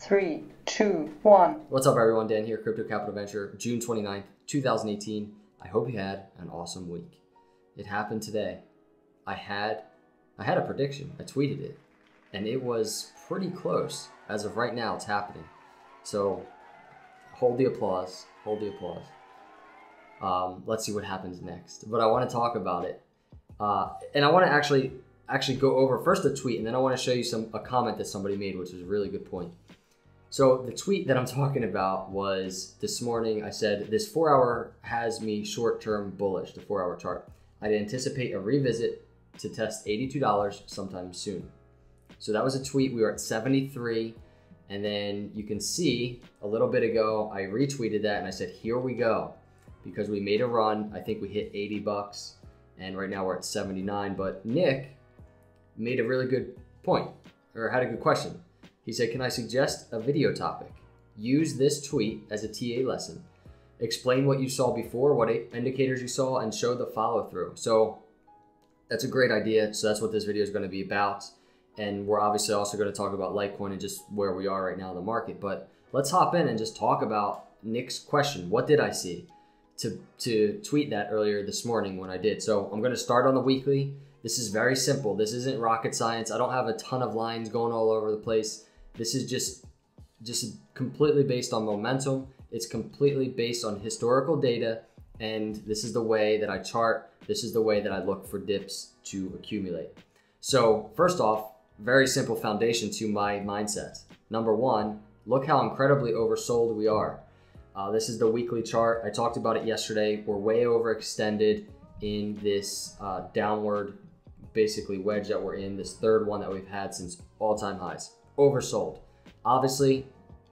3, 2, 1. What's up, everyone? Dan here, Crypto Capital Venture, June 29th, 2018. I hope you had an awesome week. It happened today. I had a prediction. I tweeted it, and it was pretty close. As of right now, it's happening. So hold the applause. Hold the applause. Let's see what happens next. But I want to talk about it, and I want to actually go over first the tweet, and then I want to show you a comment that somebody made, which is a really good point. So the tweet that I'm talking about was this morning. I said, this 4-hour has me short-term bullish, the 4-hour chart. I'd anticipate a revisit to test $82 sometime soon. So that was a tweet. We were at 73. And then you can see a little bit ago, I retweeted that and I said, here we go. Because we made a run. I think we hit 80 bucks. And right now we're at 79. But Nick made a really good point, or had a good question. He said, can I suggest a video topic? Use this tweet as a TA lesson. Explain what you saw before, what indicators you saw, and show the follow through. So that's a great idea. So that's what this video is going to be about. And we're obviously also going to talk about Litecoin and just where we are right now in the market. But let's hop in and just talk about Nick's question. What did I see? To tweet that earlier this morning when I did. So I'm going to start on the weekly. This is very simple. This isn't rocket science. I don't have a ton of lines going all over the place. This is just completely based on momentum. It's completely based on historical data. And this is the way that I chart. This is the way that I look for dips to accumulate. So first off, very simple foundation to my mindset. Number one, look how incredibly oversold we are. This is the weekly chart. I talked about it yesterday. We're way overextended in this downward, basically wedge that we're in, this third one that we've had since all-time highs. Oversold. Obviously,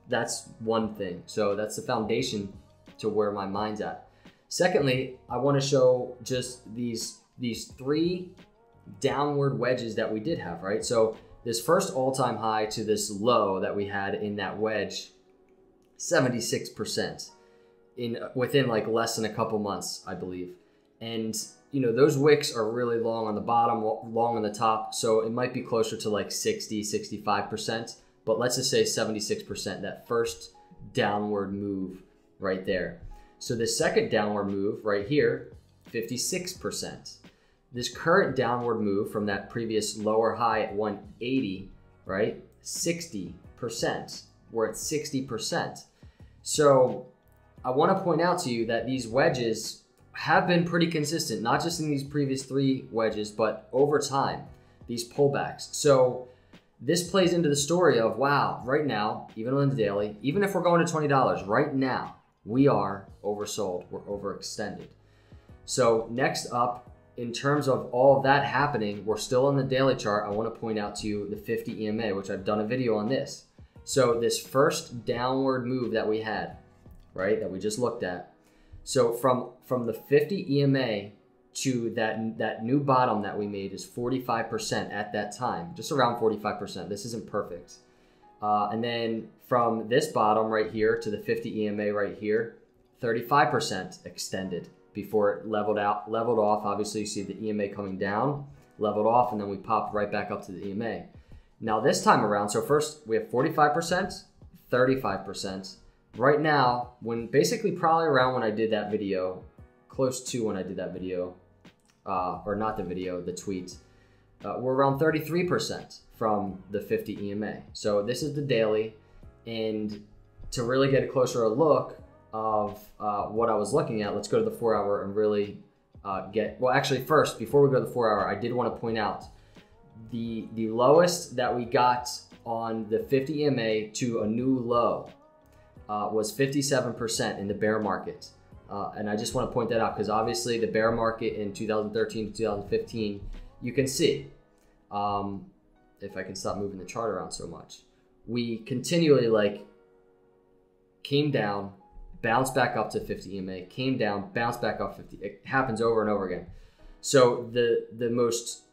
that's one thing. So that's the foundation to where my mind's at. Secondly, I want to show just these three downward wedges that we did have, right? So this first all-time high to this low that we had in that wedge, 76% within like less than a couple months, I believe. And you know, those wicks are really long on the bottom, long on the top. So it might be closer to like 60, 65%, but let's just say 76%, that first downward move right there. So the second downward move right here, 56%. This current downward move from that previous lower high at 180, right? 60%. We're at 60%. So I want to point out to you that these wedges have been pretty consistent, not just in these previous three wedges, but over time, these pullbacks. So this plays into the story of, wow, right now, even on the daily, even if we're going to $20, right now, we are oversold, we're overextended. So next up, in terms of all of that happening, we're still on the daily chart. I want to point out to you the 50 EMA, which I've done a video on this. So this first downward move that we had, right, that we just looked at. So from the 50 EMA to that new bottom that we made is 45% at that time, just around 45%. This isn't perfect. And then from this bottom right here to the 50 EMA right here, 35% extended before it leveled off. Obviously, you see the EMA coming down, leveled off, and then we popped right back up to the EMA. Now this time around, so first we have 45%, 35%. Right now, basically probably around when I did that video, close to when I did that video, or not the video, the tweet, we're around 33% from the 50 EMA. So this is the daily, and to really get a closer look of what I was looking at, let's go to the 4-hour and really well, actually first, before we go to the 4-hour, I did want to point out the lowest that we got on the 50 EMA to a new low was 57% in the bear market. And I just want to point that out because obviously the bear market in 2013 to 2015, you can see, if I can stop moving the chart around so much, we continually came down, bounced back up to 50 EMA, came down, bounced back up 50. It happens over and over again. So the most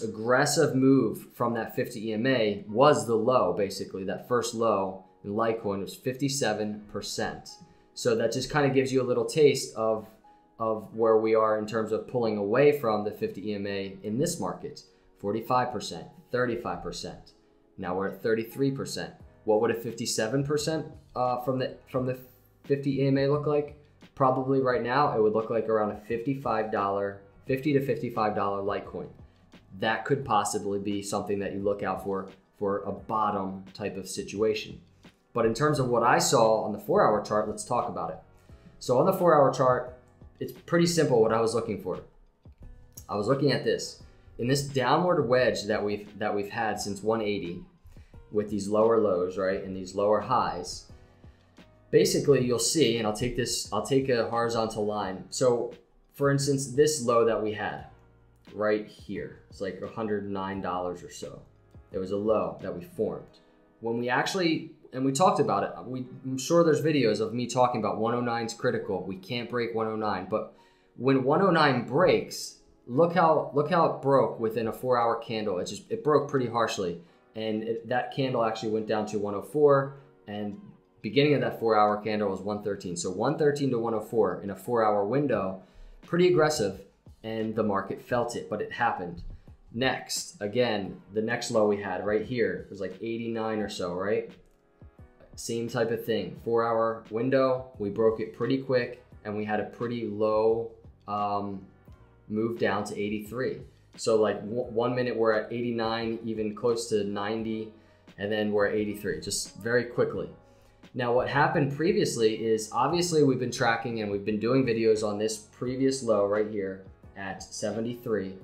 aggressive move from that 50 EMA was the low, basically. That first low in Litecoin was 57%. So that just kind of gives you a little taste of where we are in terms of pulling away from the 50 EMA in this market. 45%, 35%. Now we're at 33%. What would a 57% from the 50 EMA look like? Probably right now it would look like around a $50 to $55 Litecoin. That could possibly be something that you look out for a bottom type of situation. But in terms of what I saw on the 4-hour chart, let's talk about it. So on the 4-hour chart, it's pretty simple what I was looking for. I was looking at this. In this downward wedge that we've had since 180, with these lower lows, right, and these lower highs, basically you'll see, and I'll take a horizontal line. So for instance, this low that we had right here, it's like $109 or so. It was a low that we formed. When we actually, and we talked about it, I'm sure there's videos of me talking about 109 is critical. We can't break 109, but when 109 breaks, look how it broke within a 4-hour candle. It broke pretty harshly. And that candle actually went down to 104, and beginning of that 4-hour candle was 113. So 113 to 104 in a 4-hour window, pretty aggressive, and the market felt it, but it happened. Next, again, the next low we had right here was like 89 or so, right? Same type of thing, 4-hour window, we broke it pretty quick, and we had a pretty low move down to 83. So like 1 minute we're at 89, even close to 90, and then we're at 83, just very quickly. Now what happened previously is, obviously we've been tracking and we've been doing videos on this previous low right here at 73.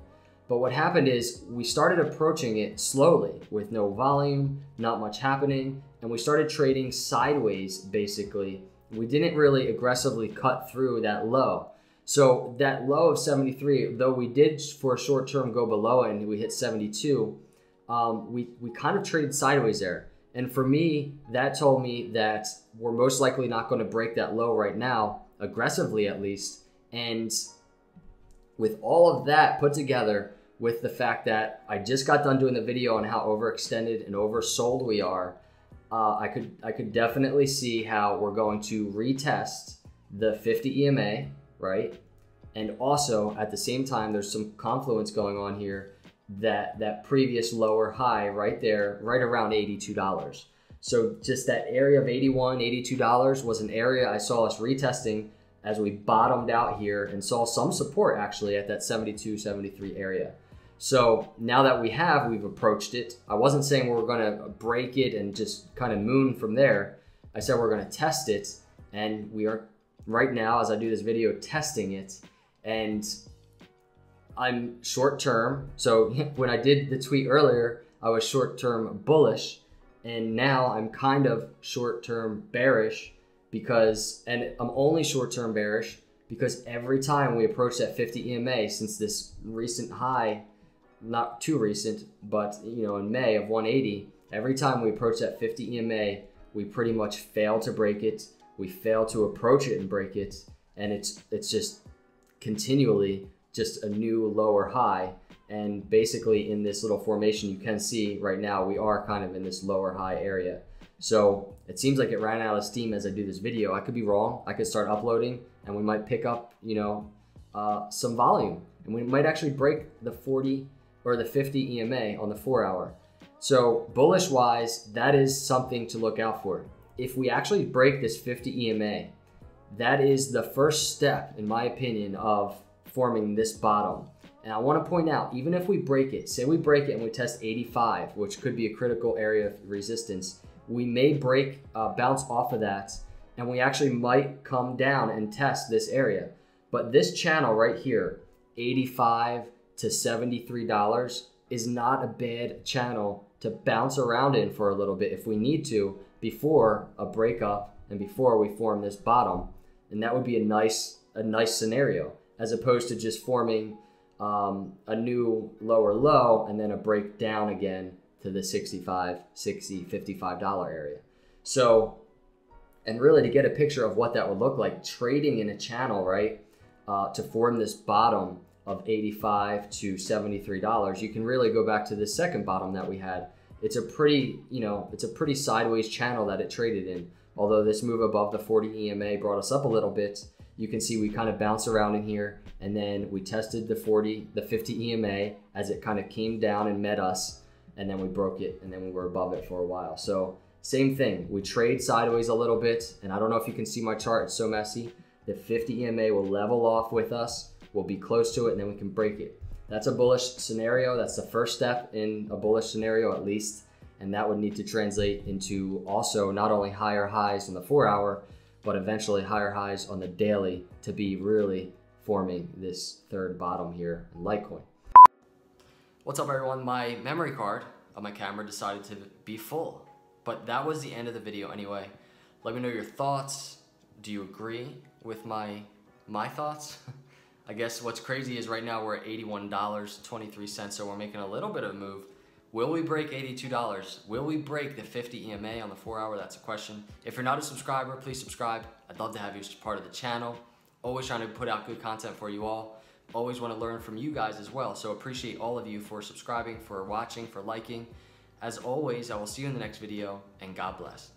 But what happened is we started approaching it slowly with no volume, not much happening, and we started trading sideways basically. We didn't really aggressively cut through that low. So that low of 73, though we did for a short term go below it and we hit 72, we kind of traded sideways there. And for me, that told me that we're most likely not going to break that low right now, aggressively at least. And with all of that put together with the fact that I just got done doing the video on how overextended and oversold we are, I could definitely see how we're going to retest the 50 EMA, right? And also at the same time, there's some confluence going on here, that previous lower high right there, right around $82. So just that area of $81, $82 was an area I saw us retesting as we bottomed out here and saw some support actually at that 72, 73 area. So now that we've approached it. I wasn't saying we were gonna break it and just kind of moon from there. I said we're gonna test it, and we are right now, as I do this video, testing it. And I'm short term. So when I did the tweet earlier, I was short term bullish, and now I'm kind of short term bearish and I'm only short term bearish because every time we approach that 50 EMA since this recent high, not too recent, but in May of 180, every time we approach that 50 EMA, we pretty much fail to break it. We fail to approach it and break it, and it's just continually just a new lower high. And basically in this little formation, you can see right now we are kind of in this lower high area. So it seems like it ran out of steam as I do this video. I could be wrong. I could start uploading and we might pick up some volume, and we might actually break the 40 or the 50 EMA on the 4-hour. So bullish wise, that is something to look out for. If we actually break this 50 EMA, that is the first step, in my opinion, of forming this bottom. And I want to point out, even if we break it, say we break it and we test 85, which could be a critical area of resistance, we may bounce off of that, and we actually might come down and test this area. But this channel right here, $85 to $73, is not a bad channel to bounce around in for a little bit if we need to, before a breakup and before we form this bottom. And that would be a nice scenario, as opposed to just forming a new lower low and then a break down again to the $65, $60, $55 area. So, and really to get a picture of what that would look like, trading in a channel, right, to form this bottom of $85 to $73, you can really go back to the second bottom that we had. It's a pretty, it's a pretty sideways channel that it traded in. Although this move above the 40 EMA brought us up a little bit, you can see we kind of bounced around in here, and then we tested the 50 EMA as it kind of came down and met us, and then we broke it, and then we were above it for a while. So Same thing, we trade sideways a little bit, and I don't know if you can see my chart, it's so messy. The 50 EMA will level off with us, we'll be close to it, and then we can break it. That's a bullish scenario. That's the first step in a bullish scenario at least, and that would need to translate into also not only higher highs in the 4 hour, but eventually higher highs on the daily to be really forming this third bottom here in Litecoin. What's up everyone? My memory card of my camera decided to be full, but that was the end of the video anyway. Let me know your thoughts. Do you agree with my thoughts? I guess what's crazy is right now we're at $81.23, so we're making a little bit of a move. Will we break $82? Will we break the 50 EMA on the 4 hour? That's a question. If you're not a subscriber, please subscribe. I'd love to have you as part of the channel. Always trying to put out good content for you all. Always want to learn from you guys as well. So appreciate all of you for subscribing, for watching, for liking. As always, I will see you in the next video, and God bless.